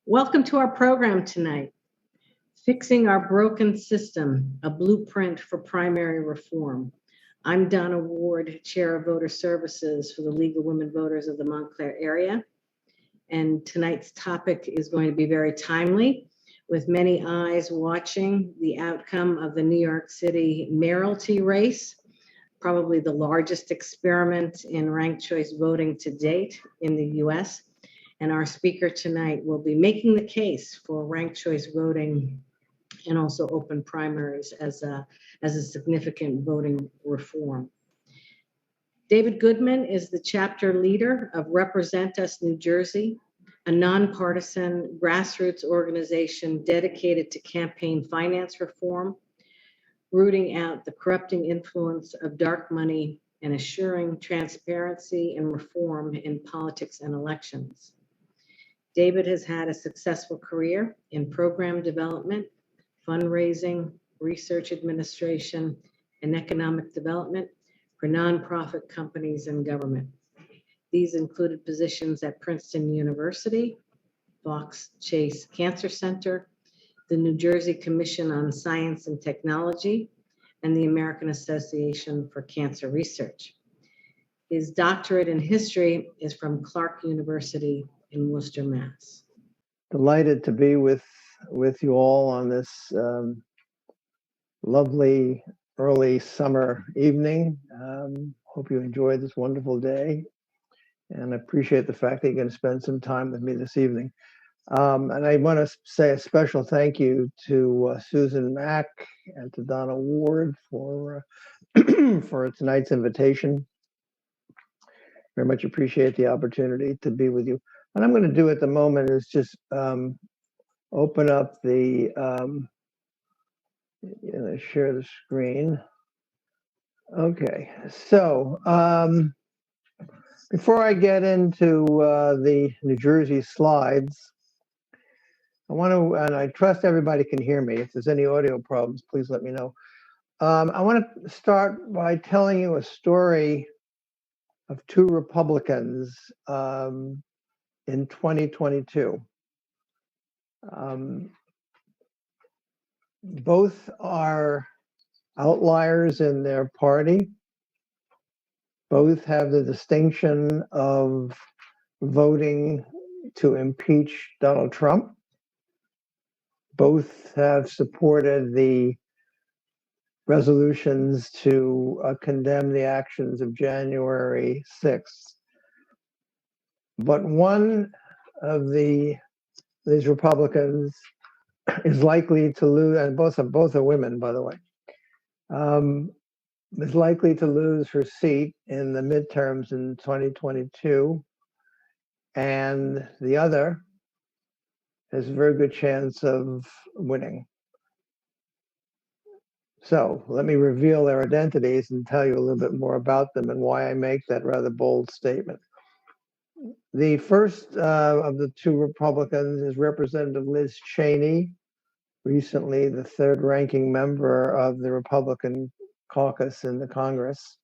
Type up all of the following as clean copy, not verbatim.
Welcome to our program tonight, Fixing Our Broken System, a Blueprint for Primary Reform. I'm Donna Ward, Chair of Voter Services for the League of Women Voters of the Montclair area. And tonight's topic is going to be very timely, with many eyes watching the outcome of the New York City mayoralty race, probably the largest experiment in ranked choice voting to date in the US. And our speaker tonight will be making the case for ranked choice voting and also open primaries as a significant voting reform. David Goodman is the chapter leader of Represent Us New Jersey, a nonpartisan grassroots organization dedicated to campaign finance reform, rooting out the corrupting influence of dark money and assuring transparency and reform in politics and elections. David has had a successful career in program development, fundraising, research administration, and economic development for nonprofit companies and government. These included positions at Princeton University, Fox Chase Cancer Center, the New Jersey Commission on Science and Technology, and the American Association for Cancer Research. His doctorate in history is from Clark University in Worcester, Mass. Delighted to be with you all on this lovely early summer evening. Hope you enjoyed this wonderful day, and I appreciate the fact that you're going to spend some time with me this evening. And I want to say a special thank you to Susan Mack and to Donna Ward for for tonight's invitation. Very much appreciate the opportunity to be with you. What I'm going to do at the moment is just open up the, share the screen. Okay, so before I get into the New Jersey slides, I want to, and I trust everybody can hear me. If there's any audio problems, please let me know. I want to start by telling you a story of two Republicans in 2022. Both are outliers in their party. Both have the distinction of voting to impeach Donald Trump. Both have supported the resolutions to condemn the actions of January 6th. But one of these Republicans is likely to lose, and both are women, by the way, is likely to lose her seat in the midterms in 2022, and the other has a very good chance of winning. So let me reveal their identities and tell you a little bit more about them and why I make that rather bold statement. The first of the two Republicans is Representative Liz Cheney, recently the third ranking member of the Republican caucus in the Congress.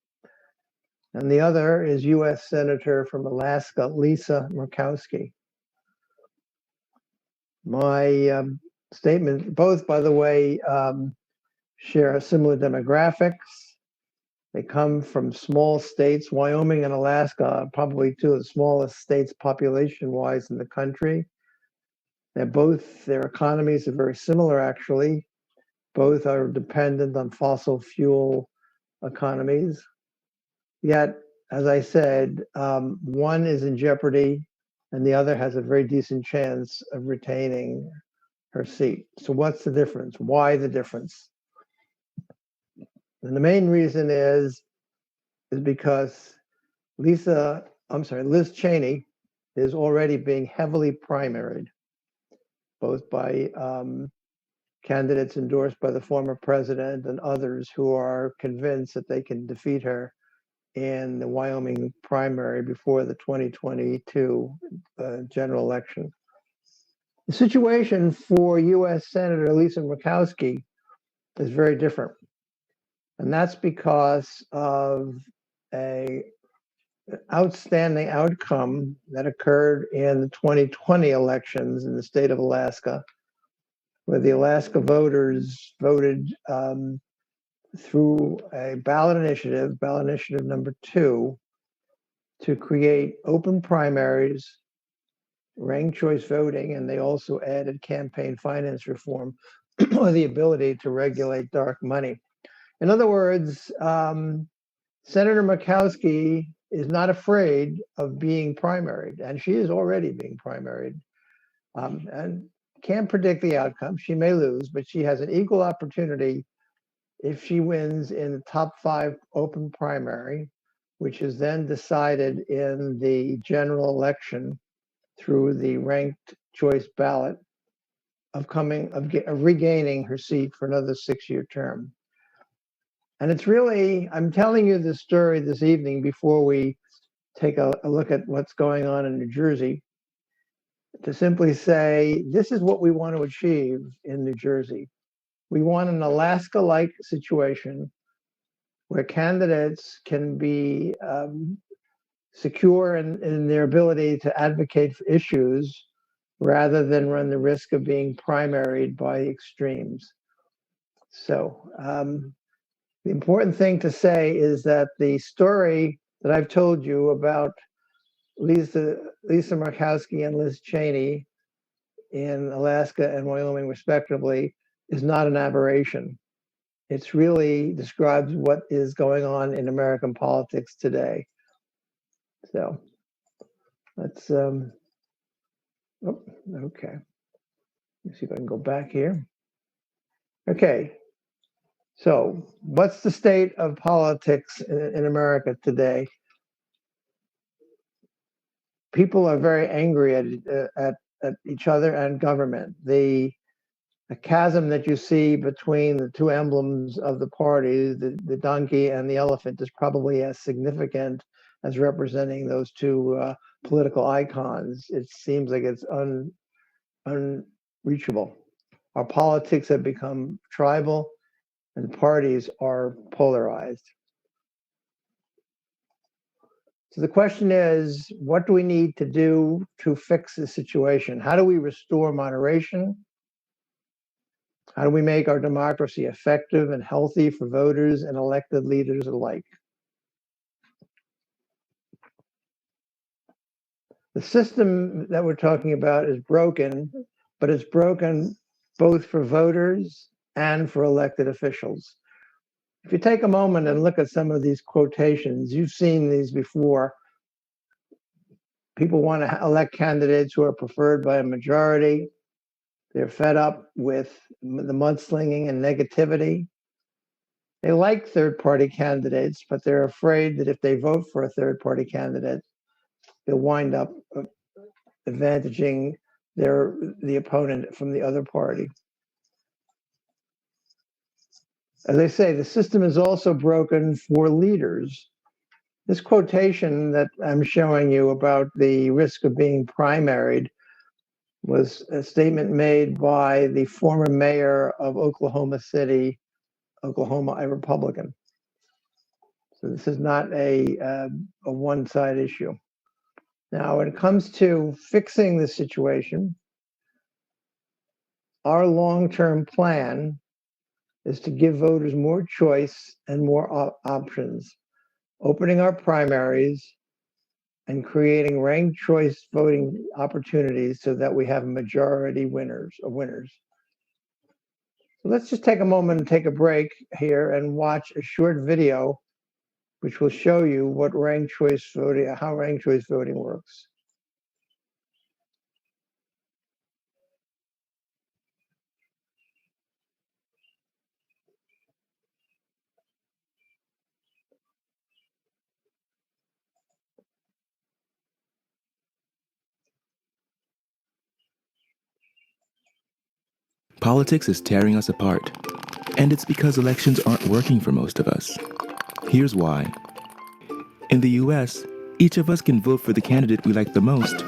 And the other is U.S. Senator from Alaska, Lisa Murkowski. My statement, both, by the way, share similar demographics. They come from small states. Wyoming and Alaska are probably two of the smallest states population-wise in the country. Their economies are very similar, actually. Both are dependent on fossil fuel economies. Yet, as I said, one is in jeopardy and the other has a very decent chance of retaining her seat. So what's the difference? Why the difference? And the main reason is because Liz Cheney is already being heavily primaried, both by candidates endorsed by the former president and others who are convinced that they can defeat her in the Wyoming primary before the 2022 general election. The situation for U.S. Senator Lisa Murkowski is very different. And that's because of a outstanding outcome that occurred in the 2020 elections in the state of Alaska, where the Alaska voters voted through a ballot initiative number 2, to create open primaries, ranked choice voting, and they also added campaign finance reform or the ability to regulate dark money. In other words, Senator Murkowski is not afraid of being primaried, and she is already being primaried, and can't predict the outcome. She may lose, but she has an equal opportunity if she wins in the top 5 open primary, which is then decided in the general election through the ranked choice ballot, of regaining her seat for another 6-year term. And it's really, I'm telling you this story this evening before we take a look at what's going on in New Jersey, to simply say, this is what we want to achieve in New Jersey. We want an Alaska-like situation where candidates can be secure in their ability to advocate for issues rather than run the risk of being primaried by extremes. So the important thing to say is that the story that I've told you about Lisa Murkowski and Liz Cheney in Alaska and Wyoming, respectively, is not an aberration. It really describes what is going on in American politics today. So let's, okay. Let's see if I can go back here. Okay. So what's the state of politics in America today? People are very angry at each other and government. The chasm that you see between the two emblems of the party, the donkey and the elephant, is probably as significant as representing those two political icons. It seems like it's unreachable. Our politics have become tribal and parties are polarized. So the question is, what do we need to do to fix the situation? How do we restore moderation? How do we make our democracy effective and healthy for voters and elected leaders alike? The system that we're talking about is broken, but it's broken both for voters and for elected officials. If you take a moment and look at some of these quotations, you've seen these before. People want to elect candidates who are preferred by a majority. They're fed up with the mudslinging and negativity. They like third-party candidates, but they're afraid that if they vote for a third-party candidate, they'll wind up advantaging the opponent from the other party. As I say, the system is also broken for leaders. This quotation that I'm showing you about the risk of being primaried was a statement made by the former mayor of Oklahoma City, Oklahoma, a Republican. So this is not a one-side issue. Now, when it comes to fixing the situation, our long-term plan is to give voters more choice and more options, opening our primaries and creating ranked choice voting opportunities so that we have majority winners. So let's just take a moment and take a break here and watch a short video which will show you what ranked choice voting, how ranked choice voting works. Politics is tearing us apart, and it's because elections aren't working for most of us. Here's why. In the US, each of us can vote for the candidate we like the most,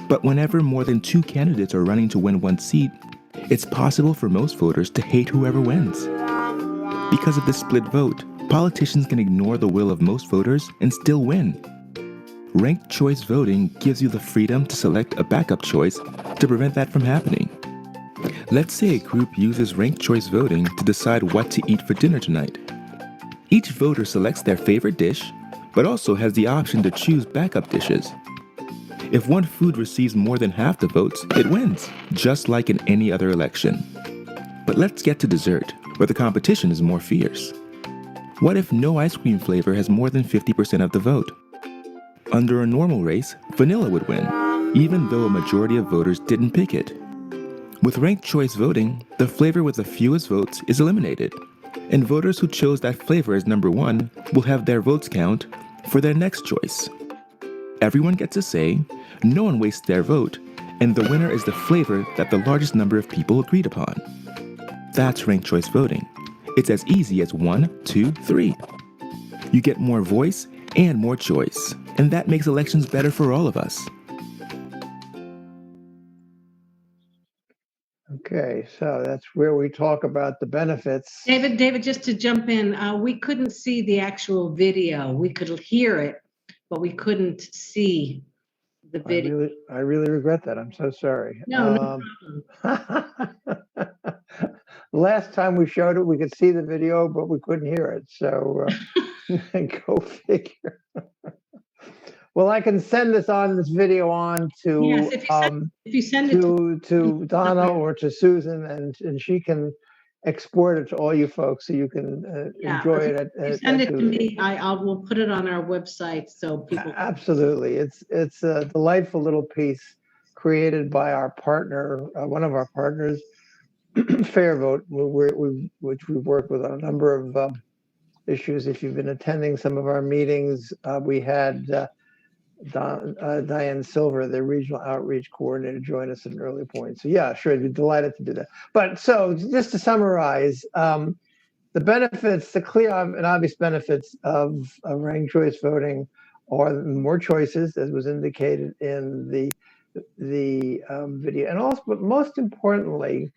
but whenever more than 2 candidates are running to win one seat, it's possible for most voters to hate whoever wins. Because of this split vote, politicians can ignore the will of most voters and still win. Ranked choice voting gives you the freedom to select a backup choice to prevent that from happening. Let's say a group uses ranked choice voting to decide what to eat for dinner tonight. Each voter selects their favorite dish, but also has the option to choose backup dishes. If one food receives more than half the votes, it wins, just like in any other election. But let's get to dessert, where the competition is more fierce. What if no ice cream flavor has more than 50% of the vote? Under a normal race, vanilla would win, even though a majority of voters didn't pick it. With ranked choice voting, the flavor with the fewest votes is eliminated, and voters who chose that flavor as number one will have their votes count for their next choice. Everyone gets a say, no one wastes their vote, and the winner is the flavor that the largest number of people agreed upon. That's ranked choice voting. It's as easy as 1, 2, 3. You get more voice and more choice, and that makes elections better for all of us. Okay, so that's where we talk about the benefits. David, just to jump in, we couldn't see the actual video. We could hear it, but we couldn't see the video. I really regret that. I'm so sorry. No problem. Last time we showed it, we could see the video, but we couldn't hear it. So go figure. Well, I can send this video on to Yes, if you send it to Donna or to Susan, and she can export it to all you folks so you can enjoy it. If you send it to me, we'll put it on our website so people. Absolutely, it's a delightful little piece created by our partner, one of our partners, Fair Vote, which we've worked with on a number of issues. If you've been attending some of our meetings, we had Diane Silver, the regional outreach coordinator, join us at an early point. So yeah, sure, I'd be delighted to do that. But so just to summarize, the benefits, the clear and obvious benefits of ranked choice voting are more choices, as was indicated in the video, and also, but most importantly,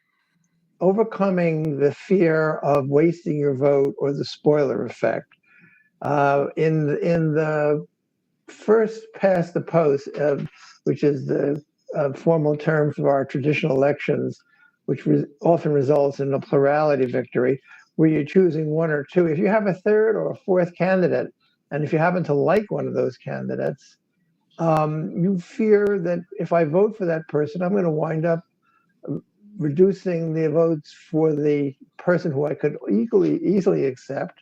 overcoming the fear of wasting your vote or the spoiler effect. In the first past the post, which is the formal term for our traditional elections, which often results in a plurality victory, where you're choosing one or two. If you have a third or a fourth candidate, and if you happen to like one of those candidates, you fear that if I vote for that person, I'm going to wind up reducing the votes for the person who I could easily accept,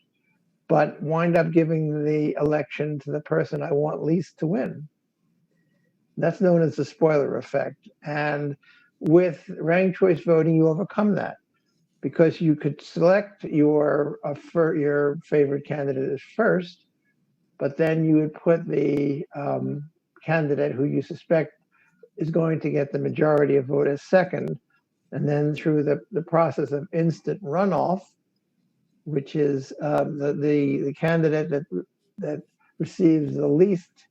but wind up giving the election to the person I want least to win. That's known as the spoiler effect. And with ranked choice voting, you overcome that because you could select your favorite candidate as first, but then you would put the candidate who you suspect is going to get the majority of vote as second. And then through the process of instant runoff, which is the candidate that receives the least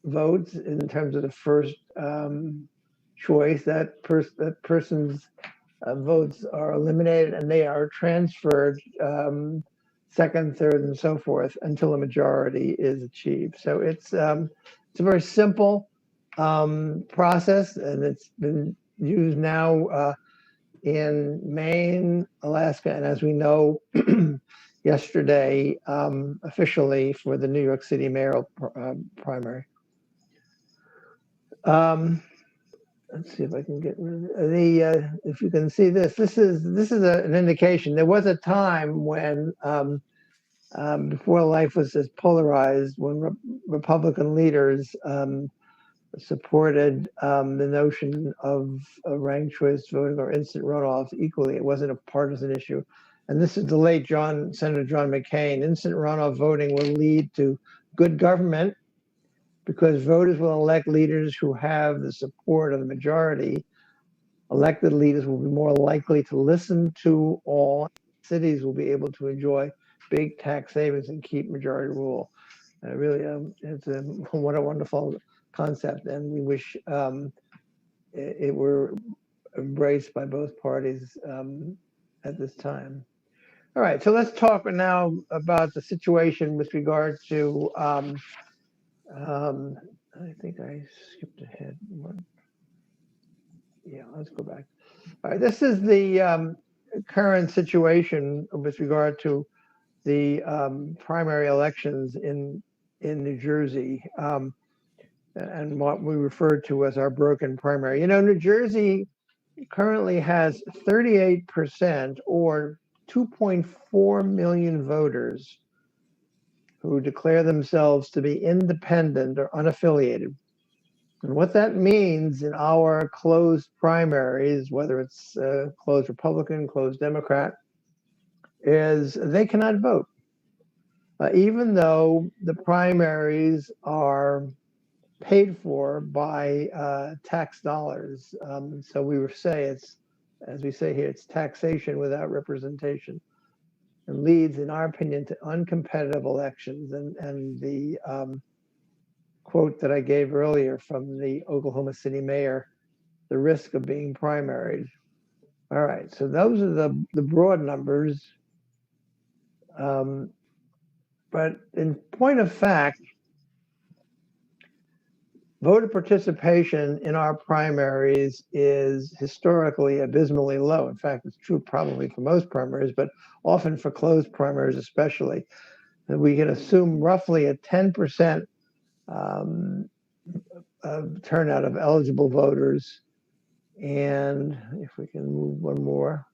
votes in terms of the first choice, that person's votes are eliminated and they are transferred second, third, and so forth until a majority is achieved. So it's a very simple process, and it's been used now in Maine, Alaska, and as we know, yesterday, officially for the New York City mayoral primary. Let's see if I can get rid of if you can see this. This is an indication. There was a time when, before life was as polarized, when Republican leaders supported the notion of ranked choice voting or instant runoffs equally. It wasn't a partisan issue. And this is the late Senator John McCain. Instant runoff voting will lead to good government because voters will elect leaders who have the support of the majority. Elected leaders will be more likely to listen to all. Cities will be able to enjoy big tax savings and keep majority rule. Really, what a wonderful concept, and we wish it were embraced by both parties at this time. All right, so let's talk now about the situation with regard to I think I skipped ahead one. Yeah, let's go back. All right, this is the current situation with regard to the primary elections in New Jersey, and what we refer to as our broken primary. You know, New Jersey currently has 38% or 2.4 million voters who declare themselves to be independent or unaffiliated. And what that means in our closed primaries, whether it's closed Republican, closed Democrat, is they cannot vote. Even though the primaries are paid for by tax dollars. So we would say it's, as we say here, it's taxation without representation, and leads, in our opinion, to uncompetitive elections. And the quote that I gave earlier from the Oklahoma City mayor, the risk of being primaried. All right, so those are the broad numbers. But in point of fact, voter participation in our primaries is historically abysmally low. In fact, it's true probably for most primaries, but often for closed primaries especially. And we can assume roughly a 10% turnout of eligible voters. And if we can move one more,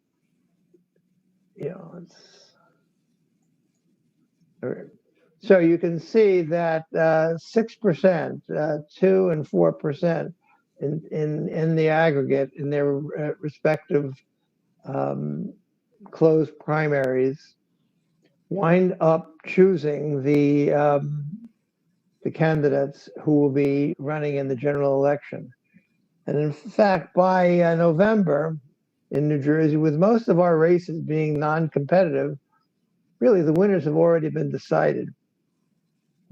so you can see that 6%, 2 and 4% in the aggregate in their respective closed primaries wind up choosing the candidates who will be running in the general election. And in fact, by November in New Jersey, with most of our races being non-competitive, really the winners have already been decided.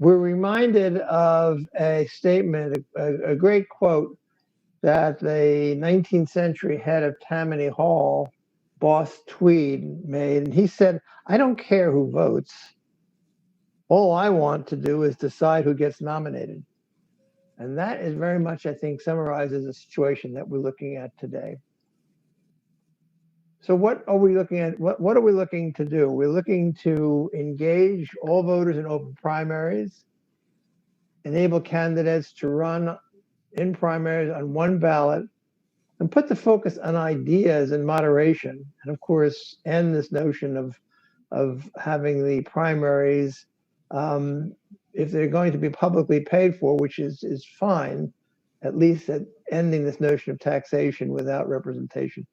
We're reminded of a statement, a great quote that the 19th century head of Tammany Hall, Boss Tweed, made. And he said, "I don't care who votes. All I want to do is decide who gets nominated." And that is very much, I think, summarizes the situation that we're looking at today. So what are we looking at? What are we looking to do? We're looking to engage all voters in open primaries, enable candidates to run in primaries on one ballot, and put the focus on ideas and moderation. And of course, end this notion of having the primaries, if they're going to be publicly paid for, which is fine, at least at ending this notion of taxation without representation.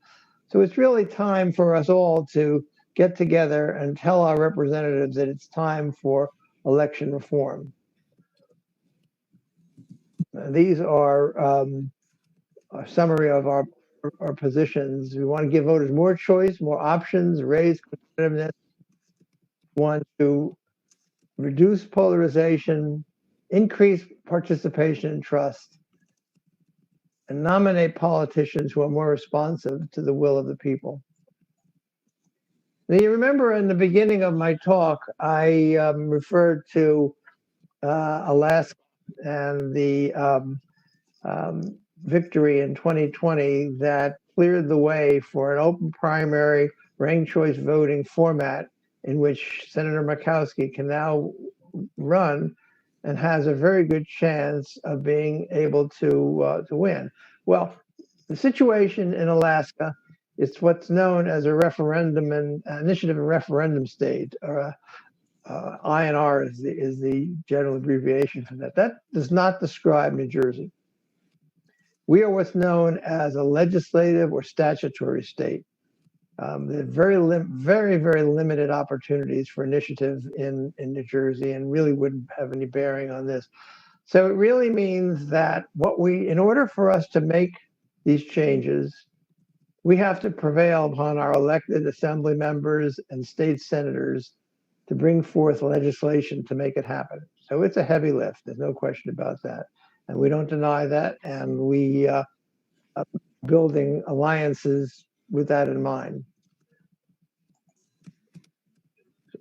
So it's really time for us all to get together and tell our representatives that it's time for election reform. These are a summary of our positions. We want to give voters more choice, more options, raise competitiveness. We want to reduce polarization, increase participation and trust, and nominate politicians who are more responsive to the will of the people. Now, you remember in the beginning of my talk, I referred to Alaska and the victory in 2020 that cleared the way for an open primary ranked choice voting format in which Senator Murkowski can now run and has a very good chance of being able to win. Well, the situation in Alaska is what's known as a referendum and initiative and referendum state, or INR is the general abbreviation for that. That does not describe New Jersey. We are what's known as a legislative or statutory state. There are very, very limited opportunities for initiative in New Jersey, and really wouldn't have any bearing on this. So it really means that in order for us to make these changes, we have to prevail upon our elected assembly members and state senators to bring forth legislation to make it happen. So it's a heavy lift. There's no question about that. And we don't deny that. And we are building alliances with that in mind.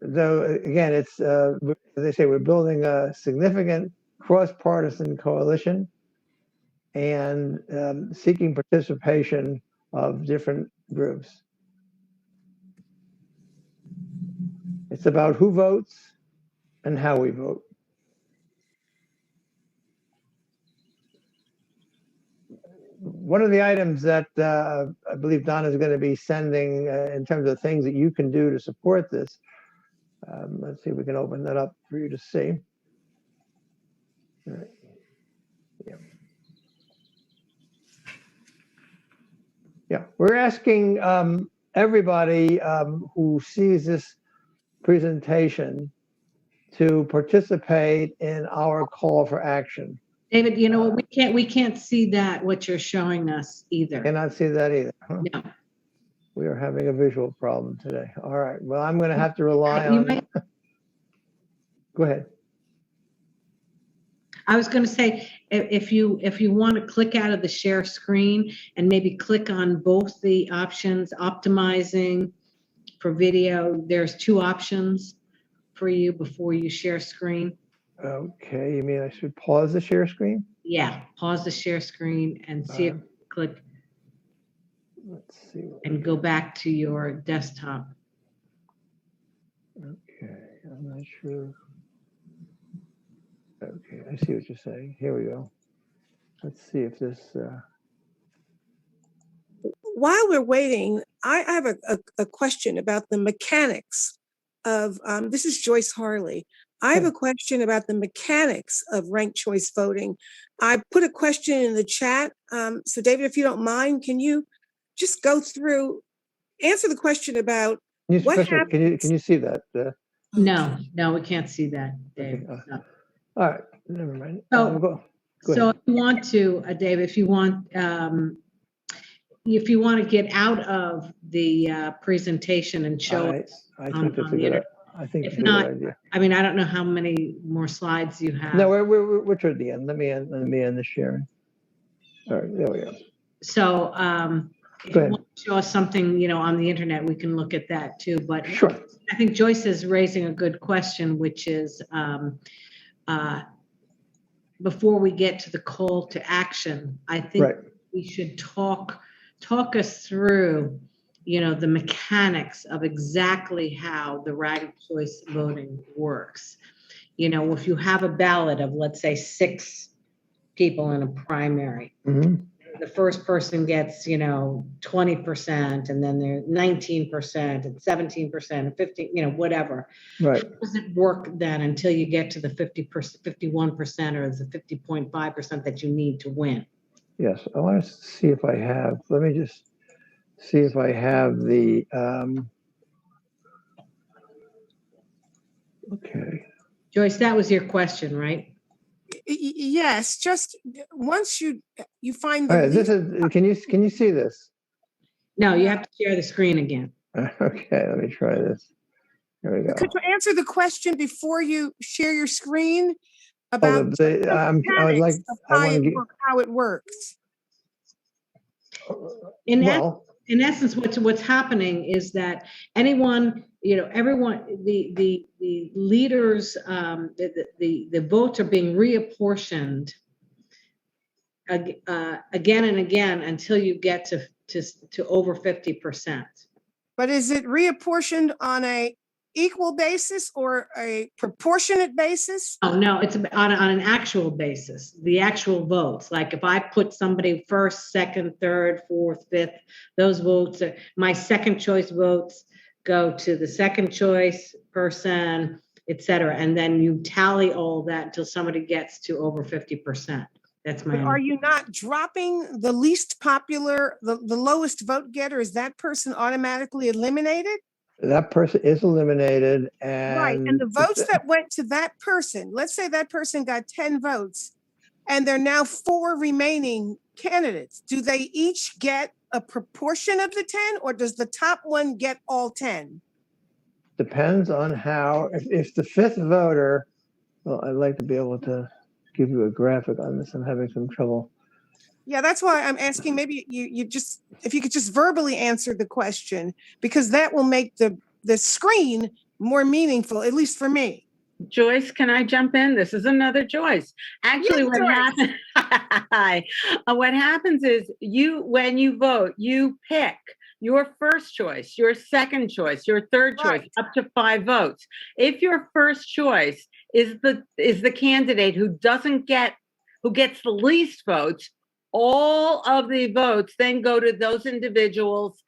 Though, again, it's, as they say, we're building a significant cross-partisan coalition and seeking participation of different groups. It's about who votes and how we vote. One of the items that I believe Donna is going to be sending in terms of things that you can do to support this. Let's see if we can open that up for you to see. All right. Yeah. Yeah, we're asking everybody who sees this presentation to participate in our call for action. David, you know what, we can't see that, what you're showing us either. Cannot see that either. Huh? No. We are having a visual problem today. All right, well, I'm going to have to rely on. Go ahead. I was going to say, if you want to click out of the share screen and maybe click on both the options, optimizing for video, there's two options for you before you share screen. Okay, you mean I should pause the share screen? Yeah, pause the share screen and see if click. Let's see. And go back to your desktop. Okay, I'm not sure. Okay, I see what you're saying. Here we go. Let's see if this. While we're waiting, I have a question about the mechanics of, this is Joyce Harley. I have a question about the mechanics of ranked choice voting. I put a question in the chat. So David, if you don't mind, can you just go through, answer the question about what happens? Can you see that? No, we can't see that, Dave. Okay. No. All right, never mind. So, go so ahead. if you want to, Dave, if you want to get out of the presentation and show it I on think that's the internet. I think If it's a not, good idea. I mean, I don't know how many more slides you have. No, we're toward the end. Let me end the sharing. All right, there we go. So if you want to show us something, on the internet, we can look at that too. But sure. I think Joyce is raising a good question, which is before we get to the call to action, I think we should talk us through, the mechanics of exactly how the ranked choice voting works. If you have a ballot of, let's say, 6 people in a primary, the first person gets, 20%, and then there's 19% and 17% and 15, whatever. Right. How does it work then until you get to the 50%, 51% or the 50.5% that you need to win? Yes, I want to see if I have, let me just see if I have the, okay. Joyce, that was your question, right? Yes, just once you find All right, this is, can you see this? No, you have to share the screen again. Okay, let me try this. There we go. Could you answer the question before you share your screen about how it works? In essence, what's happening is that anyone, everyone, the leaders, the votes are being reapportioned again and again until you get to over 50%. But is it reapportioned on a equal basis or a proportionate basis? Oh, no, it's on an actual basis, the actual votes. Like if I put somebody first, second, third, fourth, fifth, those votes, my second choice votes go to the second choice person, et cetera. And then you tally all that until somebody gets to over 50%. That's my. But are you not dropping the least popular, the lowest vote getter? Is that person automatically eliminated? That person is eliminated, and the votes that went to that person, let's say that person got 10 votes and there are now 4 remaining candidates. Do they each get a proportion of the 10, or does the top one get all 10? Depends on how, if the 5th voter, well, I'd like to be able to give you a graphic on this. I'm having some trouble. Yeah, that's why I'm asking, maybe you just, if you could just verbally answer the question, because that will make the screen more meaningful, at least for me. Joyce, can I jump in? This is another Joyce. Actually, Yes, what Joyce. happens? Hi. What happens is when you vote, you pick your first choice, your second choice, your third choice, Right. up to 5 votes. If your first choice is the candidate who gets the least votes, all of the votes then go to those individuals'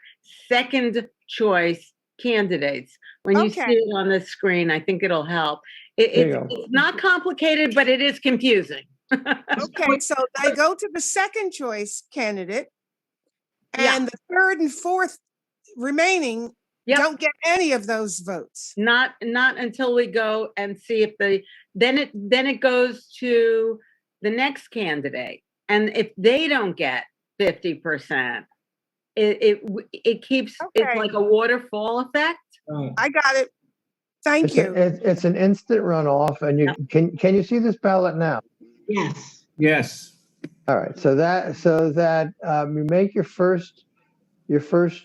second choice candidates. When you Okay. see it on the screen, I think it'll help. There you It's, go. it's not complicated, but it is confusing. Okay. So they go to the second choice candidate, Yeah. and the third and fourth remaining Yep. don't get any of those votes. Not until we go and see if then it goes to the next candidate. And if they don't get 50%, it keeps it's Okay. like a waterfall effect. I got it. Thank you. It's an instant runoff, and you can you see this ballot now? Yes. Yes. All right, so that you make your first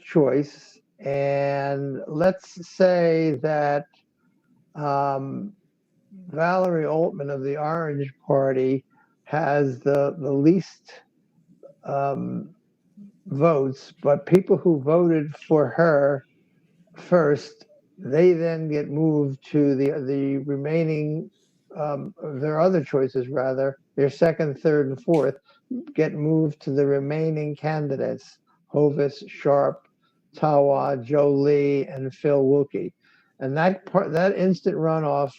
choice, and let's say that Valerie Altman of the Orange Party has the least votes, but people who voted for her first, they then get moved to the remaining their other choices, rather their second, third, and fourth get moved to the remaining candidates: Hovis, Sharp, Tawa, Joe Lee, and Phil Wilkie. And that instant runoff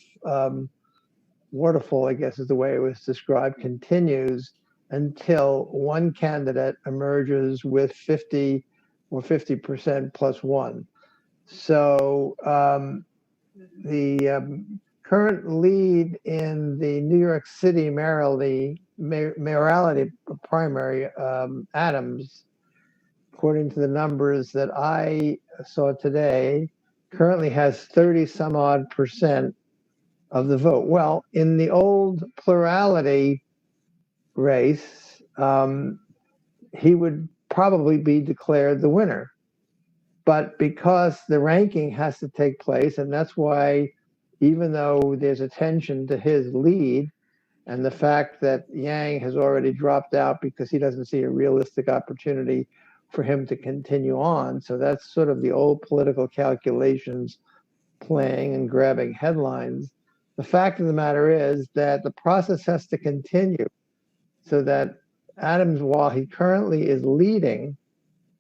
waterfall, I guess is the way it was described, continues until one candidate emerges with 50 or 50% plus one. So the current lead in the New York City mayoralty primary, Adams, according to the numbers that I saw today, currently has 30 some odd percent of the vote. Well, in the old plurality race, he would probably be declared the winner. But because the ranking has to take place, and that's why, even though there's attention to his lead and the fact that Yang has already dropped out because he doesn't see a realistic opportunity for him to continue on. So that's sort of the old political calculations playing and grabbing headlines. The fact of the matter is that the process has to continue so that Adams, while he currently is leading,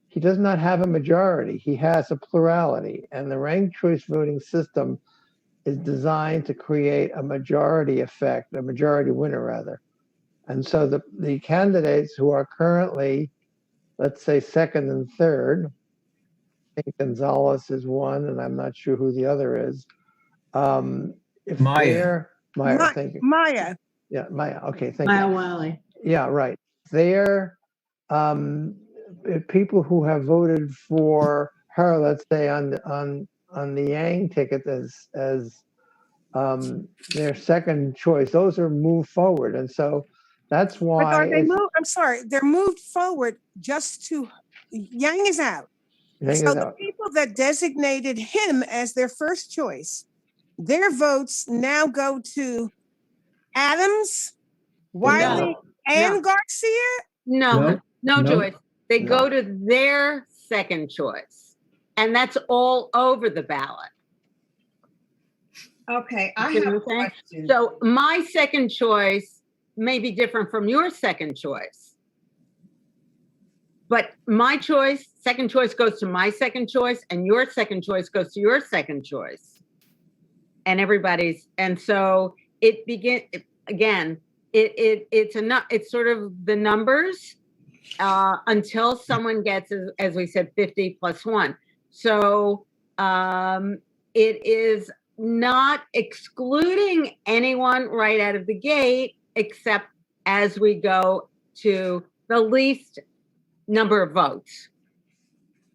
he does not have a majority. He has a plurality. And the ranked choice voting system is designed to create a majority effect, a majority winner, rather. And so the candidates who are currently, let's say, second and third, I think Gonzalez is one, and I'm not sure who the other is. If Maya. they're Maya, thank you. Maya. Yeah, Maya. Okay, thank Maya you. Wiley. Yeah, right. They're people who have voted for her, let's say on the Yang ticket as their second choice. Those are moved forward, and so that's But why are they it's moved? I'm sorry, they're moved forward just to Yang is out. Yang So is the out. people that designated him as their first choice, their votes now go to Adams, Wiley, and Garcia. No, No. Joyce. They No. go to their second choice. And that's all over the ballot. Okay, I You know have a what I'm saying? question. So my second choice may be different from your second choice. But my second choice goes to my second choice, and your second choice goes to your second choice. And and so it begins again, it's sort of the numbers until someone gets, as we said, 50 plus one. So it is not excluding anyone right out of the gate, except as we go to the least number of votes.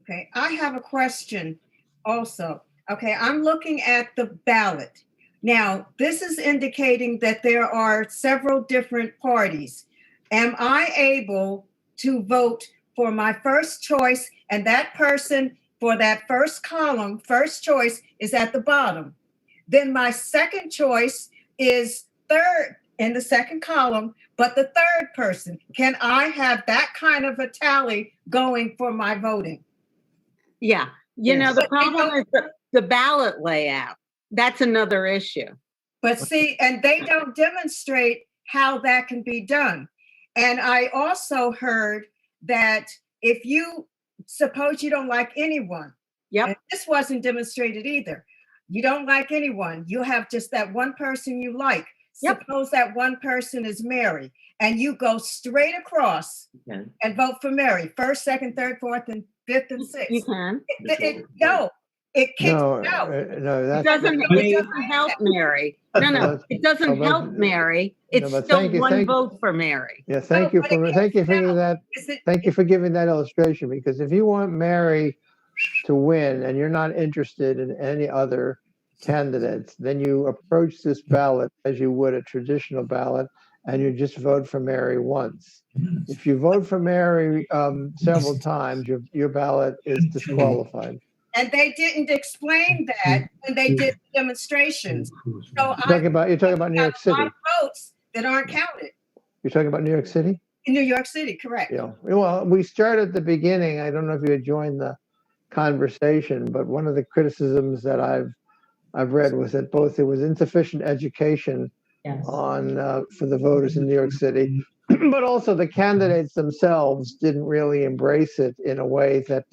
Okay, I have a question also. Okay, I'm looking at the ballot. Now, this is indicating that there are several different parties. Am I able to vote for my first choice, and that person for that first column, first choice, is at the bottom? then my second choice is third in the second column, but the third person. Can I have that kind of a tally going for my voting? Yeah. You know, the problem is the ballot layout. That's another issue. But see, and they don't demonstrate how that can be done. And I also heard that if you suppose you don't like anyone, and this wasn't demonstrated either. You don't like anyone. You have just that one person you like. Suppose that one person is Mary, and you go straight across and vote for Mary, first, second, third, fourth, and fifth, and sixth. You can. No, it kicks No, out. no, It that's doesn't help Mary. No, it doesn't help Mary. It's but still thank you, one vote for Mary. yeah. Thank you but it for kicks giving out. that. Thank you for giving that illustration, because if you want Mary to win and you're not interested in any other candidates, then you approach this ballot as you would a traditional ballot, and you just vote for Mary once. If you vote for Mary several times, your ballot is disqualified. And they didn't explain that when they did the demonstrations. So You're talking about New York City. A lot of votes that aren't counted. You're talking about New York City? In New York City, correct. Yeah. Well, we started at the beginning. I don't know if you had joined the conversation, but one of the criticisms that I've read was that both there was insufficient education on for the voters in New York City, but also the candidates themselves didn't really embrace it in a way that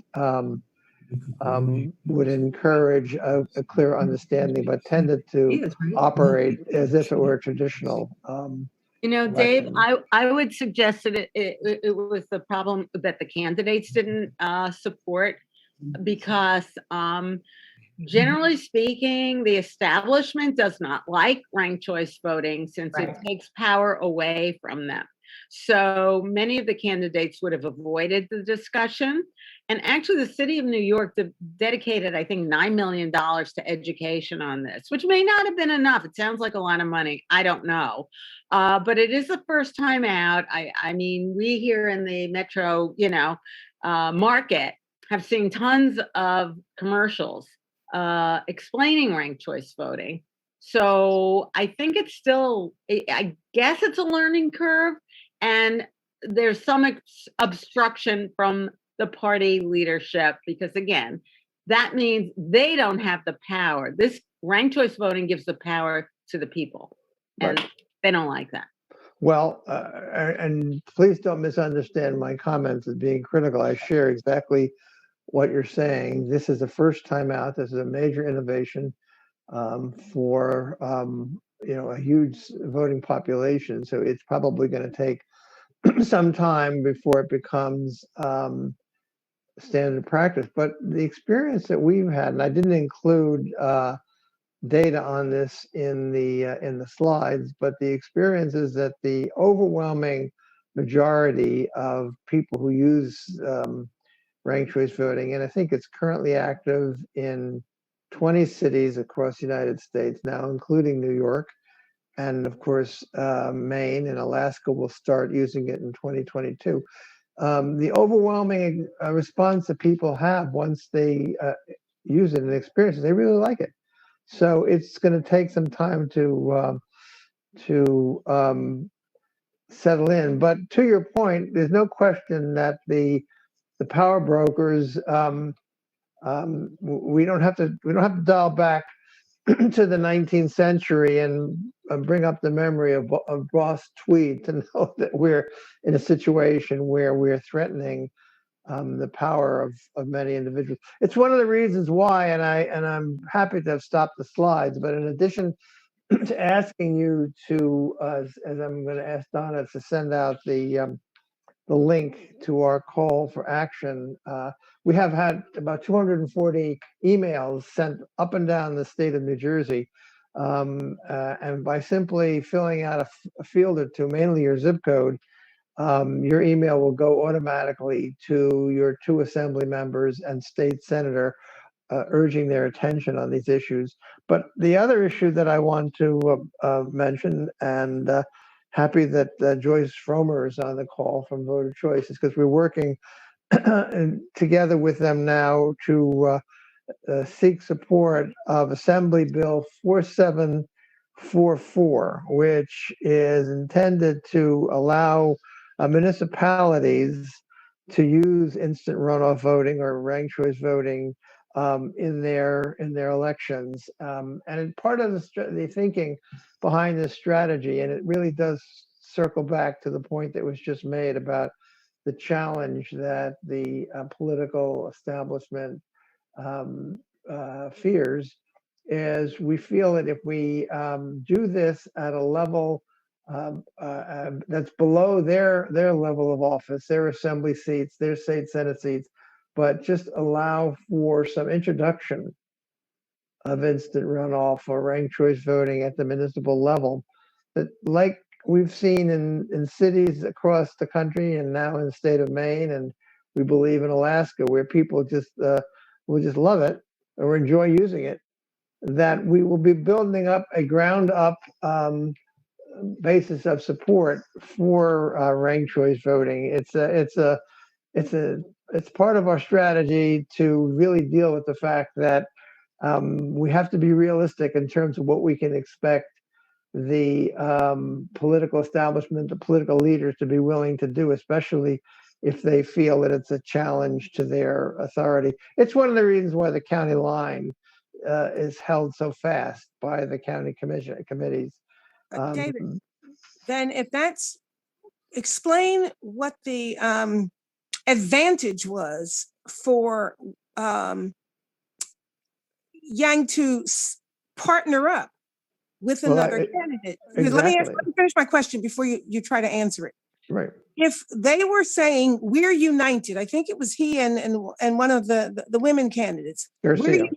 would encourage a clear understanding, but tended to operate as if it were a traditional. Dave, I would suggest that it was the problem that the candidates didn't support, because generally speaking, the establishment does not like ranked choice voting, since it takes power away from them. So many of the candidates would have avoided the discussion. And actually, the city of New York dedicated, I think, $9 million to education on this, which may not have been enough. It sounds like a lot of money. I don't know. But it is the first time out. I mean, we here in the metro, market have seen tons of commercials explaining ranked choice voting. So I think it's still, I guess it's a learning curve, and there's some obstruction from the party leadership, because again, that means they don't have the power. This ranked choice voting gives the power to the people, and they don't like that. Well, and please don't misunderstand my comments as being critical. I share exactly what you're saying. This is the first time out. This is a major innovation for a huge voting population. So it's probably going to take some time before it becomes standard practice. But the experience that we've had, and I didn't include data on this in the slides, but the experience is that the overwhelming majority of people who use ranked choice voting, and I think it's currently active in 20 cities across the United States now, including New York. And of course, Maine and Alaska will start using it in 2022. The overwhelming response that people have once they use it and experience it, they really like it. So it's going to take some time to settle in. But to your point, there's no question that the power brokers, we don't have to dial back to the 19th century and bring up the memory of Ross Tweed to know that we're in a situation where we're threatening the power of many individuals. It's one of the reasons why, and I'm happy to have stopped the slides, but in addition to asking you to, as I'm going to ask Donna to send out the link to our call for action. We have had about 240 emails sent up and down the state of New Jersey. And by simply filling out a field or two, mainly your zip code, your email will go automatically to your 2 assembly members and state senator, urging their attention on these issues. But the other issue that I want to mention, and happy that Joyce Fromer is on the call from Voter Choice, is because we're working together with them now to seek support of Assembly Bill 4744, which is intended to allow municipalities to use instant runoff voting or ranked choice voting in their elections. And part of the thinking behind this strategy, and it really does circle back to the point that was just made about the challenge that the political establishment fears, is we feel that if we do this at a level that's below their level of office, their assembly seats, their state senate seats, but just allow for some introduction of instant runoff or ranked choice voting at the municipal level, that like we've seen in cities across the country and now in the state of Maine, and we believe in Alaska, where people just will just love it or enjoy using it, that we will be building up a ground up basis of support for ranked choice voting. It's part of our strategy to really deal with the fact that we have to be realistic in terms of what we can expect the political establishment, the political leaders to be willing to do, especially if they feel that it's a challenge to their authority. It's one of the reasons why the county line is held so fast by the county committees. David, then if that's, explain what the advantage was for Yang to partner up with another candidate. Exactly. Let me finish my question before you try to answer it. Right. If they were saying we're united, I think it was he and one of the women candidates. Garcia. We're united.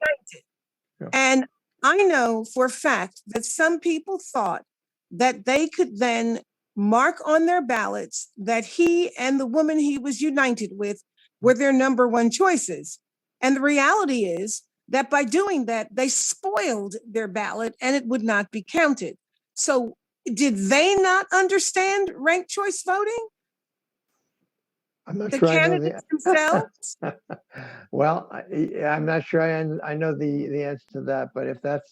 Yeah. And I know for a fact that some people thought that they could then mark on their ballots that he and the woman he was united with were their number one choices. And the reality is that by doing that, they spoiled their ballot and it would not be counted. So did they not understand ranked choice voting? I'm not The sure candidates themselves? Well, I'm not sure I know the answer to that, but if that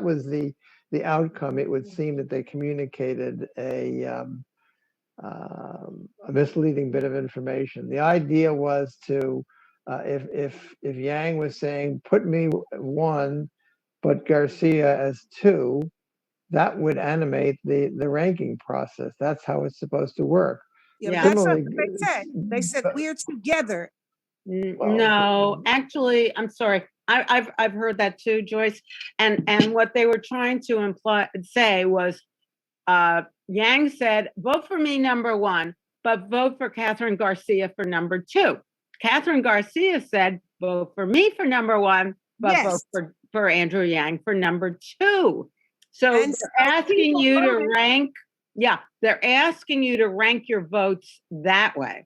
was the outcome, it would seem that they communicated a misleading bit of information. The idea was to, if Yang was saying, put me 1, but Garcia as 2, that would animate the ranking process. That's how it's supposed to work. Yeah, that's not what they said. They said we're together. No, actually, I'm sorry. I've heard that too, Joyce. And what they were trying to say was, Yang said, vote for me number 1, but vote for Catherine Garcia for number 2. Catherine Garcia said, vote for me for number 1, but vote for Andrew Yang for number 2. So they're asking you to rank. Yeah, they're asking you to rank your votes that way.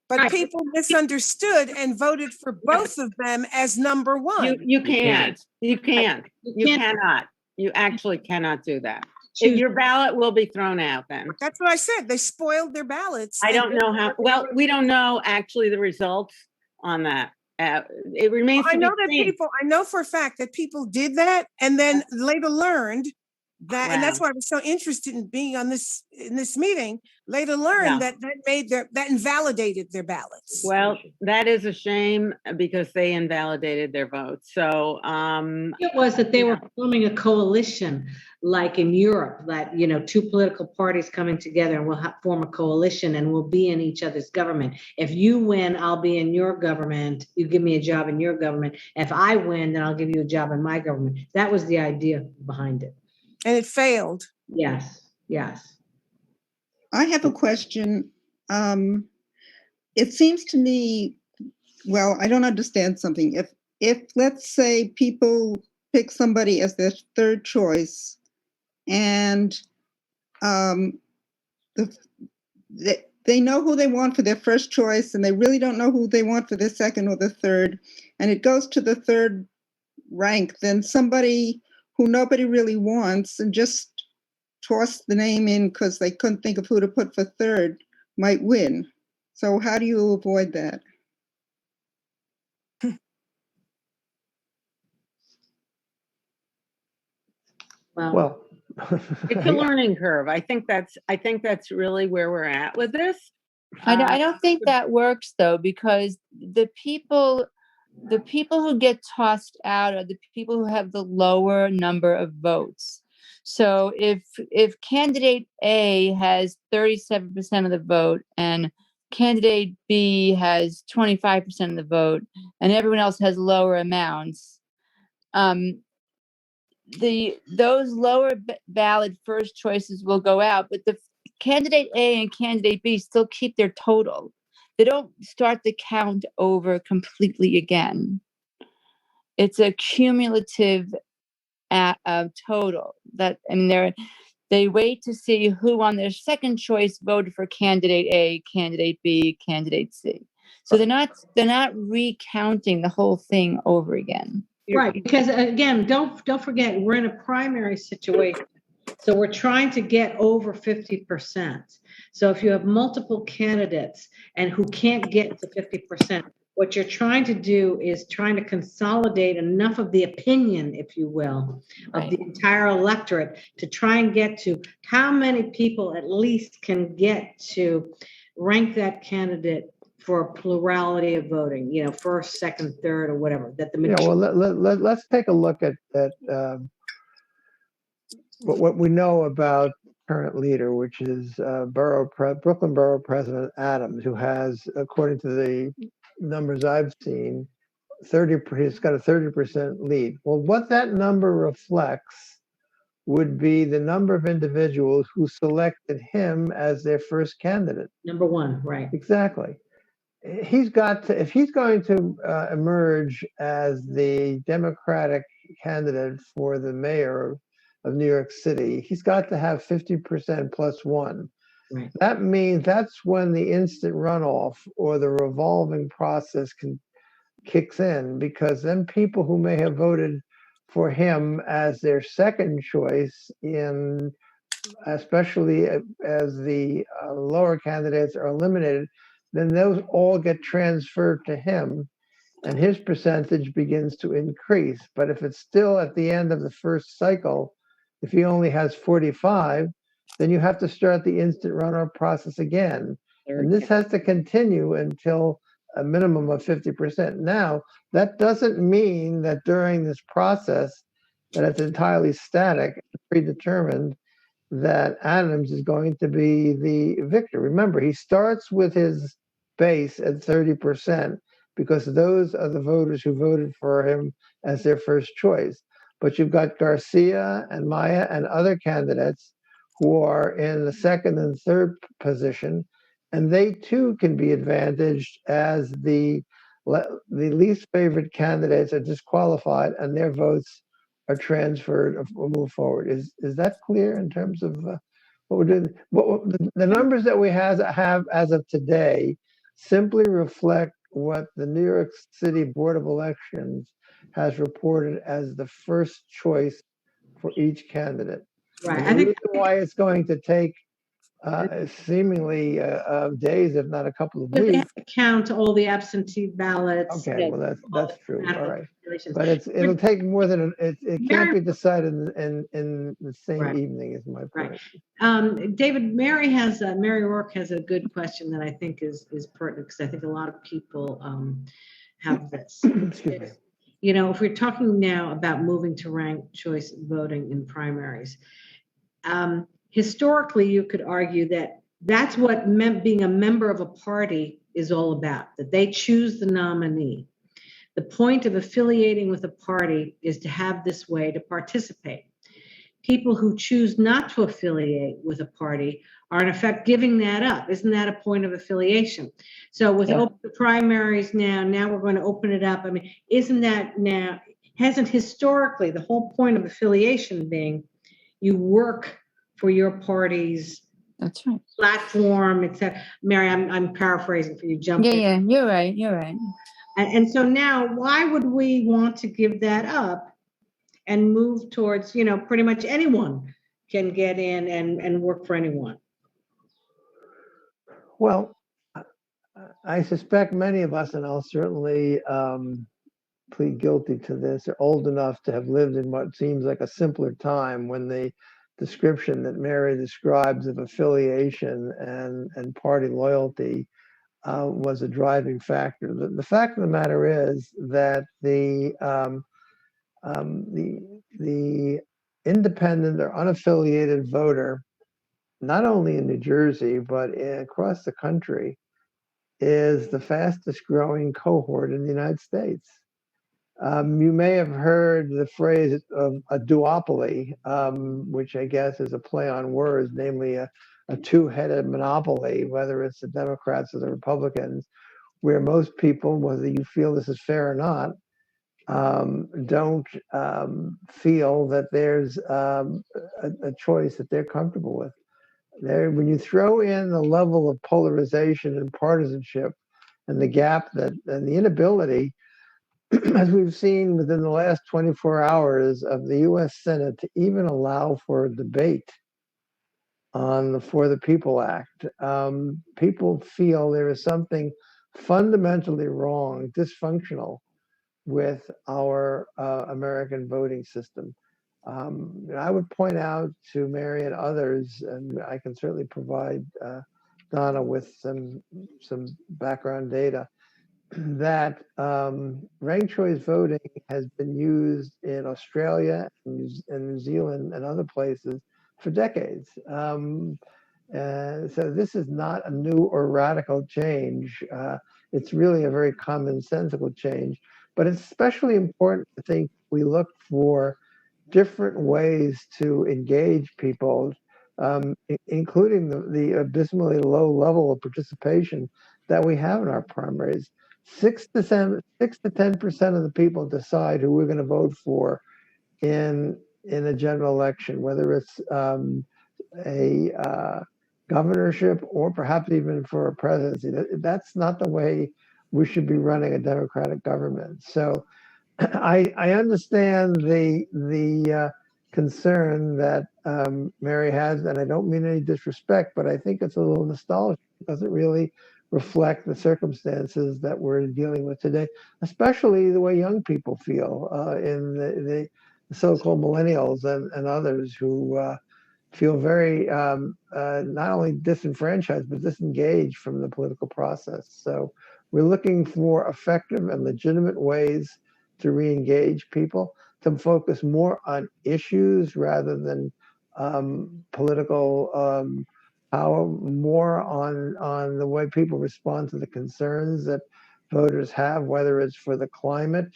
But people misunderstood and voted for both of them as number 1. You can't. You cannot. You actually cannot do that. Your ballot will be thrown out then. That's what I said. They spoiled their ballots. I don't know how. Well, we don't know actually the results on that. It remains to be seen. I know for a fact that people did that and then later learned that, and that's why I was so interested in being on this meeting. Later learned that invalidated their ballots. Well, that is a shame because they invalidated their votes. So it was that they were forming a coalition, like in Europe, that 2 political parties coming together and we'll form a coalition and we'll be in each other's government. If you win, I'll be in your government. You give me a job in your government. If I win, then I'll give you a job in my government. That was the idea behind it. And it failed. Yes. I have a question. It seems to me, well, I don't understand something. If let's say people pick somebody as their third choice and they know who they want for their first choice and they really don't know who they want for their second or the third, and it goes to the third rank, then somebody who nobody really wants and just toss the name in because they couldn't think of who to put for third might win. So how do you avoid that? Well, It's a learning curve. I think that's really where we're at with this. I don't think that works though, because the people who get tossed out are the people who have the lower number of votes. So if candidate A has 37% of the vote and candidate B has 25% of the vote and everyone else has lower amounts, those lower ballot first choices will go out, but the candidate A and candidate B still keep their total. They don't start the count over completely again. It's a cumulative total. That, I mean, they wait to see who on their second choice voted for candidate A, candidate B, candidate C. So they're not recounting the whole thing over again. Right, because again, don't forget, we're in a primary situation. So we're trying to get over 50%. So if you have multiple candidates and who can't get to 50%, what you're trying to do is trying to consolidate enough of the opinion, if you will, of the entire electorate to try and get to how many people at least can get to rank that candidate for a plurality of voting, first, second, third, or whatever. That the well, let's take a look at what we know about current leader, which is Brooklyn Borough President Adams, who has, according to the numbers I've seen, he's got a 30% lead. Well, what that number reflects would be the number of individuals who selected him as their first candidate. Number one, right? Exactly. He's got to, if he's going to emerge as the Democratic candidate for the mayor of New York City, he's got to have 50% plus one. Right. That means that's when the instant runoff or the revolving process kicks in, because then people who may have voted for him as their second choice, especially as the lower candidates are eliminated, then those all get transferred to him and his percentage begins to increase. But if it's still at the end of the first cycle, if he only has 45, then you have to start the instant runoff process again. And this has to continue until a minimum of 50%. Now, that doesn't mean that during this process that it's entirely static, predetermined, that Adams is going to be the victor. Remember, he starts with his base at 30% because those are the voters who voted for him as their first choice. But you've got Garcia and Maya and other candidates who are in the second and third position, and they too can be advantaged as the least favorite candidates are disqualified and their votes are transferred or move forward. Is that clear in terms of what we're doing? The numbers that we have as of today simply reflect what the New York City Board of Elections has reported as the first choice for each candidate. Right. And the reason why it's going to take seemingly days, if not a couple of But they have weeks. to count all the absentee ballots. Okay, well that's true. All right, but it'll take more than it can't be decided in the same evening. Is my point. Right. David, Mary Rourke has a good question that I think is pertinent, because I think a lot of people have this. Excuse me. If we're talking now about moving to ranked choice voting in primaries, historically, you could argue that that's what being a member of a party is all about, that they choose the nominee. The point of affiliating with a party is to have this way to participate. People who choose not to affiliate with a party are in effect giving that up. Isn't that a point of affiliation? So with open primaries now we're going to open it up. I mean, hasn't historically the whole point of affiliation being you work for your party's platform, etc. Mary, I'm paraphrasing for you. Jump in. Yeah, you're right. And so now, why would we want to give that up and move towards, pretty much anyone can get in and work for anyone? Well, I suspect many of us, and I'll certainly plead guilty to this are old enough to have lived in what seems like a simpler time when the description that Mary describes of affiliation and party loyalty was a driving factor. The fact of the matter is that the independent or unaffiliated voter, not only in New Jersey, but across the country, is the fastest growing cohort in the United States. You may have heard the phrase of a duopoly, which I guess is a play on words, namely a two-headed monopoly, whether it's the Democrats or the Republicans, where most people, whether you feel this is fair or not, don't feel that there's a choice that they're comfortable with. When you throw in the level of polarization and partisanship and the gap and the inability, as we've seen within the last 24 hours of the US Senate to even allow for a debate on the For the People Act, people feel there is something fundamentally wrong, dysfunctional with our American voting system. I would point out to Mary and others, and I can certainly provide Donna with some background data, that ranked choice voting has been used in Australia and New Zealand and other places for decades. So this is not a new or radical change. It's really a very commonsensical change, but it's especially important, I think, we look for different ways to engage people, including the abysmally low level of participation that we have in our primaries. 6 to 10% of the people decide who we're going to vote for in a general election, whether it's a governorship or perhaps even for a presidency. That's not the way we should be running a democratic government. So I understand the concern that Mary has, and I don't mean any disrespect, but I think it's a little nostalgic. It doesn't really reflect the circumstances that we're dealing with today, especially the way young people feel in the so-called millennials and others who feel very not only disenfranchised, but disengaged from the political process. So we're looking for effective and legitimate ways to re-engage people, to focus more on issues rather than political power, more on the way people respond to the concerns that voters have, whether it's for the climate,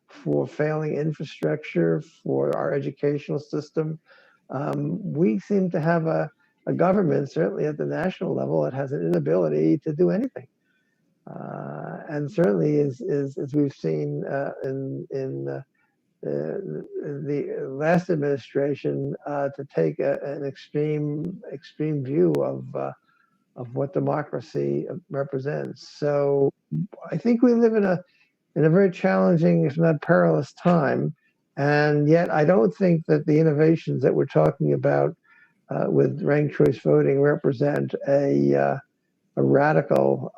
for failing infrastructure, for our educational system. We seem to have a government, certainly at the national level, that has an inability to do anything. And certainly, as we've seen in the last administration, to take an extreme view of what democracy represents. So I think we live in a very challenging, if not perilous, time. And yet, I don't think that the innovations that we're talking about with ranked choice voting represent a radical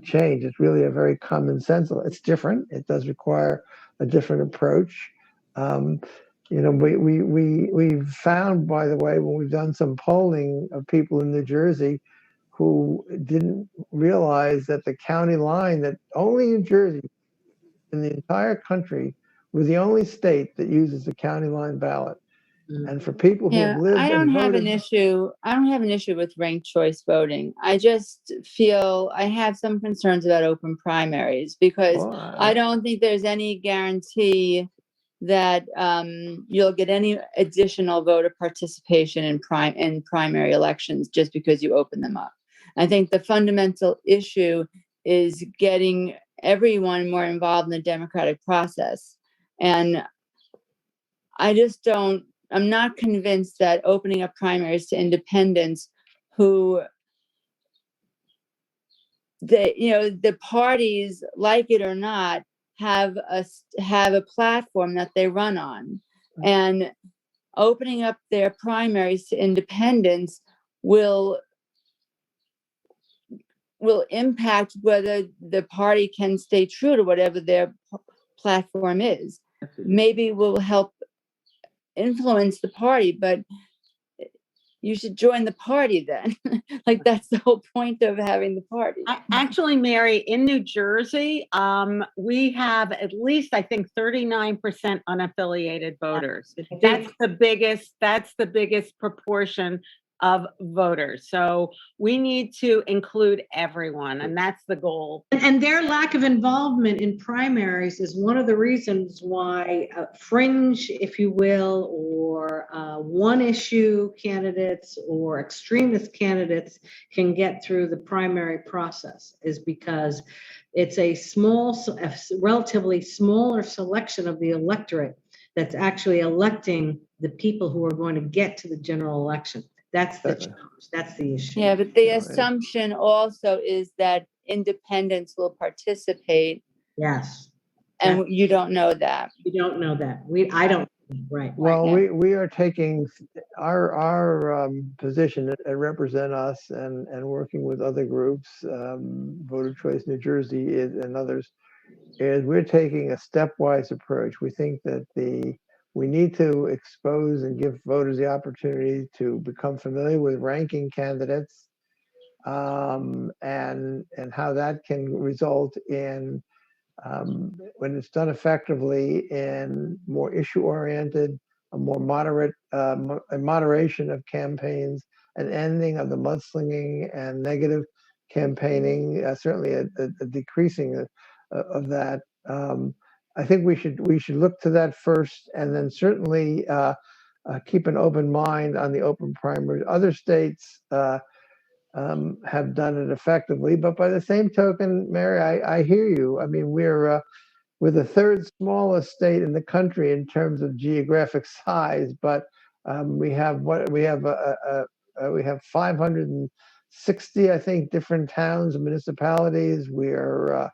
change. It's really a very common sense. It's different. It does require a different approach. We've found, by the way, when we've done some polling of people in New Jersey who didn't realize that the county line, that only New Jersey in the entire country, we're the only state that uses the county line ballot. And for people who have lived I don't and have voted, an issue. I don't have an issue with ranked choice voting. I just feel I have some concerns about open primaries because I don't think there's any guarantee that you'll get any additional voter participation in primary elections just because you open them up. I think the fundamental issue is getting everyone more involved in the democratic process. And I'm not convinced that opening up primaries to independents who the parties, like it or not, have a platform that they run on, and opening up their primaries to independents will will impact whether the party can stay true to whatever their platform is. Maybe will help influence the party, but you should join the party then. Like, that's the whole point of having the party. Actually, Mary, in New Jersey, we have at least, I think, 39% unaffiliated voters. That's the biggest proportion of voters. So we need to include everyone, and that's the goal. And their lack of involvement in primaries is one of the reasons why fringe, if you will, or one issue candidates or extremist candidates can get through the primary process, is because it's a relatively smaller selection of the electorate that's actually electing the people who are going to get to the general election. That's the challenge. That's the issue. Yeah, but the assumption also is that independents will participate. Yes. And you don't know that. You don't know that. I don't. Right. Well, right. we are taking our position at Represent Us and working with other groups, Voter Choice New Jersey and others, is we're taking a stepwise approach. We think that we need to expose and give voters the opportunity to become familiar with ranking candidates, and how that can result in, when it's done effectively, in more issue-oriented, a more moderate, a moderation of campaigns, an ending of the mudslinging and negative campaigning, certainly a decreasing of that. I think we should look to that first, and then certainly keep an open mind on the open primaries. Other states have done it effectively, but by the same token, Mary, I hear you. I mean, we're the third smallest state in the country in terms of geographic size, but we have 560, I think, different towns and municipalities. We're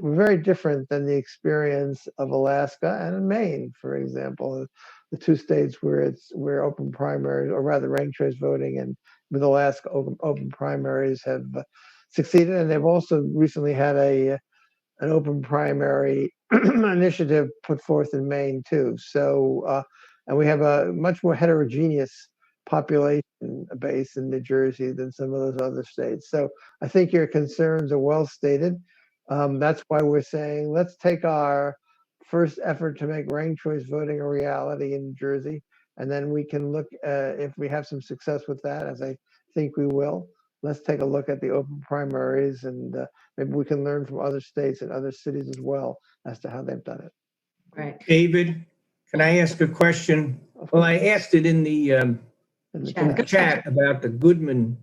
very different than the experience of Alaska and Maine, for example, the two states where open primaries, or rather ranked choice voting, and with Alaska open primaries have succeeded, and they've also recently had an open primary initiative put forth in Maine too. So, and we have a much more heterogeneous population base in New Jersey than some of those other states. So I think your concerns are well stated. That's why we're saying, let's take our first effort to make ranked choice voting a reality in New Jersey, and then we can look, if we have some success with that, as I think we will, let's take a look at the open primaries, and maybe we can learn from other states and other cities as well as to how they've done it. Right. David, can I ask a question? Well, I asked it in the chat about the Goodman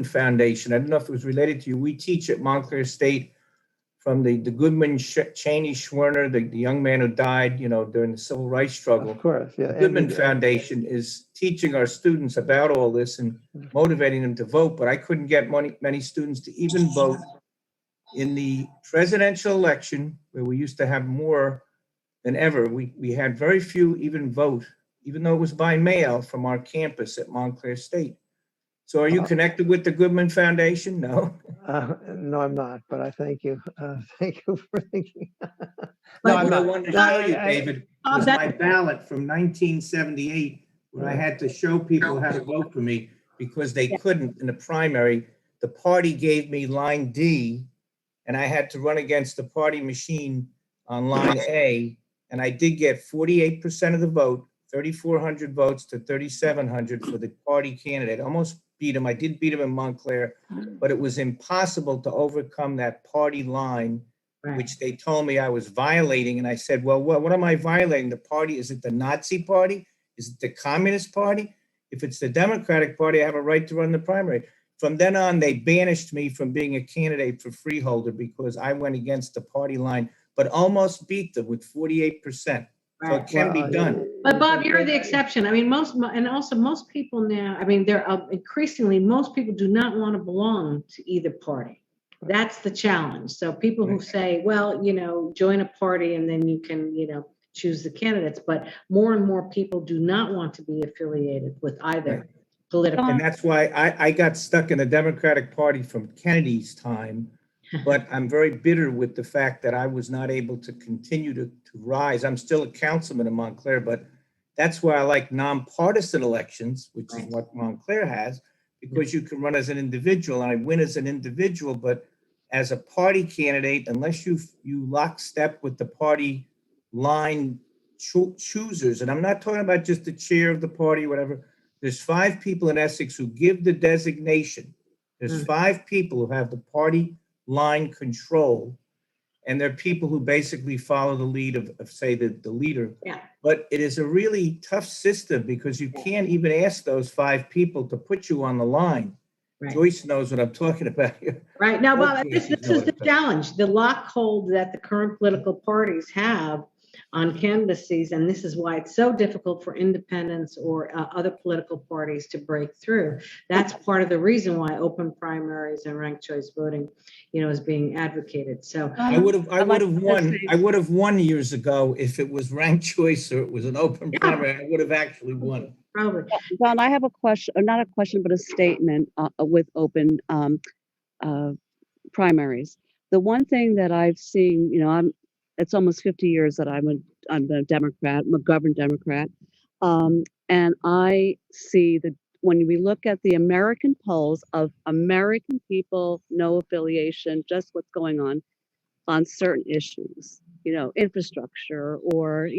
Foundation. I don't know if it was related to you. We teach at Montclair State from the Goodman, Cheney Schwerner, the young man who died, during the civil rights struggle. Of course, yeah. The Goodman Foundation is teaching our students about all this and motivating them to vote, but I couldn't get many students to even vote in the presidential election, where we used to have more than ever. We had very few even vote, even though it was by mail, from our campus at Montclair State. So are you connected with the Goodman Foundation? No? No, I'm not, but I thank you. Thank you for thinking. No, I wanted to show you, David, was my ballot from 1978, where I had to show people how to vote for me because they couldn't in the primary. The party gave me line D, and I had to run against the party machine on line A, and I did get 48% of the vote, 3,400 votes to 3,700 for the party candidate. Almost beat him. I did beat him in Montclair, but it was impossible to overcome that party line, which they told me I was violating. And I said, well, what am I violating? The party? Is it the Nazi party? Is it the Communist Party? If it's the Democratic Party, I have a right to run the primary. From then on, they banished me from being a candidate for freeholder because I went against the party line, but almost beat them with 48%. So it can be done. But Bob, you're the exception. I mean, most people now, I mean, they're increasingly, most people do not want to belong to either party. That's the challenge. So people who say, well, join a party and then you can, choose the candidates. But more and more people do not want to be affiliated with either political. And that's why I got stuck in the Democratic Party from Kennedy's time. But I'm very bitter with the fact that I was not able to continue to rise. I'm still a councilman in Montclair, but that's why I like nonpartisan elections, which is what Montclair has, because you can run as an individual, and I win as an individual, but as a party candidate, unless you lockstep with the party line choosers, and I'm not talking about just the chair of the party, whatever. There's 5 people in Essex who give the designation. There's 5 people who have the party line control, and they're people who basically follow the lead of say, the leader. Yeah. But it is a really tough system because you can't even ask those 5 people to put you on the line. Right. Joyce knows what I'm talking about here. Right. Now, Both Bob, this Joyces know is what the I'm talking challenge, the lockhold that the current political parties have on candidacies, and this is why it's so difficult for independents or other political parties to break through. That's part of the reason why open primaries and ranked choice voting, is being advocated. So I would have won years ago if it was ranked choice or it was an open primary. I would have actually won. probably. Don, I have a question, or not a question, but a statement with open primaries. The one thing that I've seen, it's almost 50 years that I'm a Democrat, I'm a governed Democrat. And I see that when we look at the American polls of American people, no affiliation, just what's going on certain issues, infrastructure or,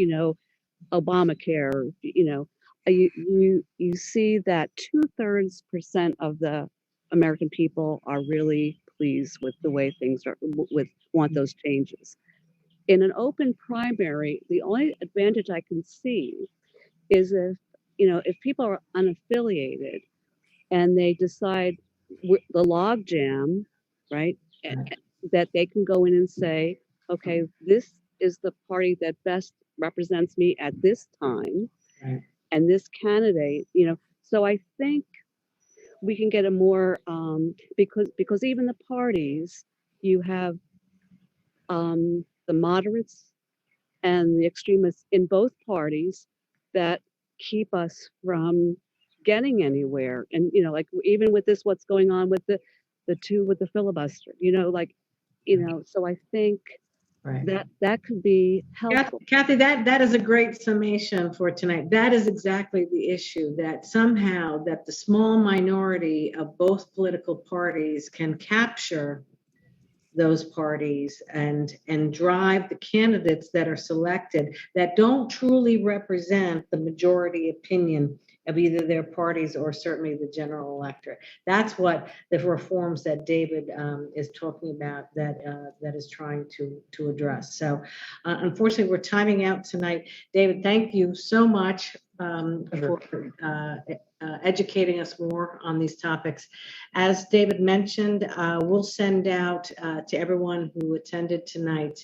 Obamacare, you see that 2/3% of the American people are really pleased with the way things are, want those changes. In an open primary, the only advantage I can see is if people are unaffiliated and they decide the log jam, right, that they can go in and say, okay, this is the party that best represents me at this time, Right. and this candidate, so I think we can get a more because even the parties, you have the moderates and the extremists in both parties that keep us from getting anywhere. And like even with this, what's going on with the two with the filibuster, so I think Right. that could be helpful. Kathy, that is a great summation for tonight. That is exactly the issue, that somehow that the small minority of both political parties can capture those parties and drive the candidates that are selected that don't truly represent the majority opinion of either their parties or certainly the general electorate. That's what the reforms that David is talking about that is trying to address. So unfortunately, we're timing out tonight. David, thank you so much for educating us more on these topics. As David mentioned, we'll send out to everyone who attended tonight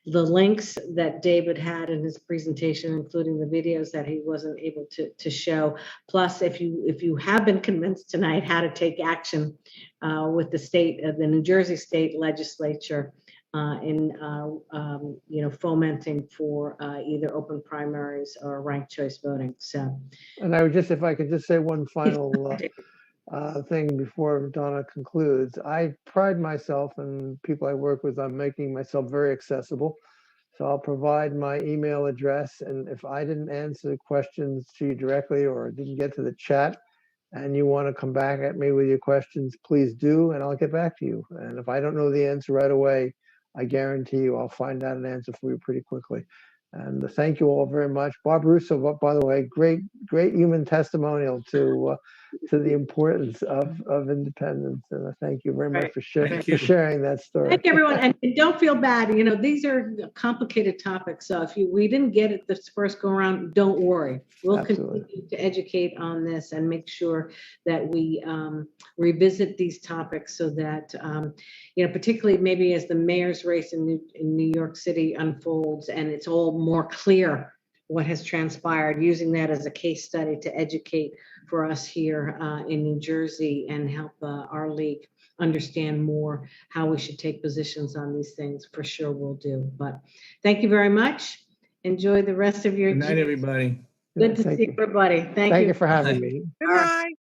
the links that David had in his presentation, including the videos that he wasn't able to show. Plus, if you have been convinced tonight how to take action with the New Jersey State Legislature in fomenting for either open primaries or ranked choice voting. So, and I would if I could just say one final thing before Donna concludes. I pride myself and people I work with on making myself very accessible. So I'll provide my email address, and if I didn't answer questions to you directly or didn't get to the chat and you want to come back at me with your questions, please do, and I'll get back to you. And if I don't know the answer right away, I guarantee you I'll find out an answer for you pretty quickly. And thank you all very much. Bob Russo, by the way, great human testimonial to the importance of independence. And I thank you very much for sharing that story. Thank everyone, and don't feel bad. These are complicated topics. So if we didn't get it this first go around, don't worry. We'll continue to educate on this and make sure that we revisit these topics so that particularly maybe as the mayor's race in New York City unfolds and it's all more clear what has transpired, using that as a case study to educate for us here in New Jersey and help our league understand more how we should take positions on these things. For sure we'll do. But thank you very much. Enjoy the rest of your Good night, everybody. Good to Thank see you. everybody. Thank Thank you. you for having me. Good night.